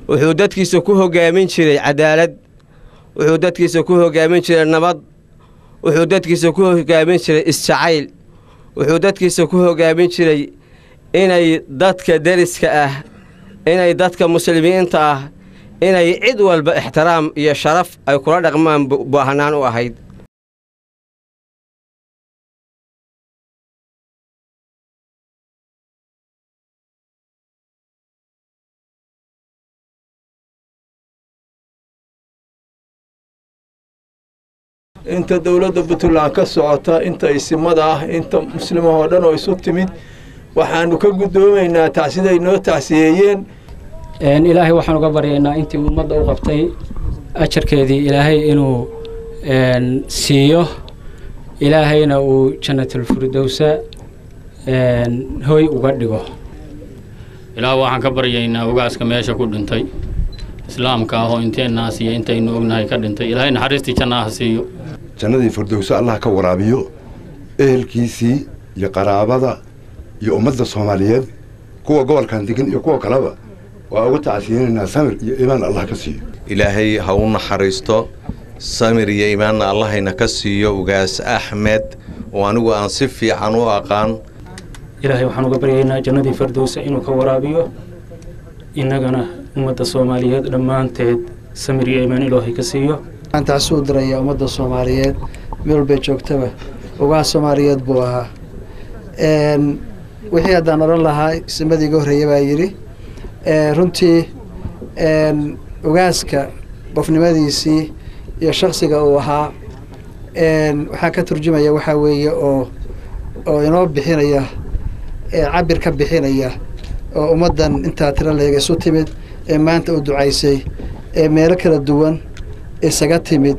wuxuu dadkiisa ku hogaamin jiray cadaalad wuxuu dadkiisa ku hogaamin jiray nabad wuxuu dadkiisa ku hogaamin jiray isjacayl wuxuu dadkiisa ku hogaamin jiray inay dadka dariska ah inay dadka muslimiinta ah inay cid walba ixtiraam iyo sharaf ay kula dhaqmaan baahanaan u ahayd inta dawladda Puntland ka socota inta isimada ah inta muslimiin oo dhan oo isu timid waxaanu ka gudoomaynaa taasida inoo taasiyeen ilaahay waxaan uga baryaynaa intii ummadda u qabtay ajarkeedii ilaahay inuu siiyo ilaahayna uu jannatul firdawsa hoy uga dhigo ilaahay waxaan ka baryaynaa ugaaska meesha ku dhintay islaamka ah oo inteenaas iyo intaynu ognahay ka dhintay ilaahay naxariistii jannaha siiyo jannadii firdawsa Allah ka waraabiyo ehelkiisii iyo qaraabada iyo ummadda Soomaaliyeed kuwa gobolkan degan iyo kuwa kaleba waa ugu taasiinayna samir iyo iimaan Allah ka siiyo ilaahay ha u naxariisto samir iyo iimaan Allah ina ka siiyo ugaas Axmed oo anigu aan si fiican u aqaan ilaahay waxaan uga baryaynaa jannadii firdawsa inuu ka waraabiyo inagana ummadda Soomaaliyeed dhamaanteed samir iyo iimaan Ilaahay ka siiyo أنت عسود ريا ومدة الصوماليات ميل بيتشوكتبه وقع الصوماليات بوها وحي هذا نرى لها سمدي جوهر يبايري رنتي وقاسك بفن مديسي يا شخص جوها وحكى ترجمة يا وحوي أو ينوب بحين يا عبر كب بحين يا ومدة أنت ترى لها صوتي ما أنت ودعيسي مالك الدوان isaga timid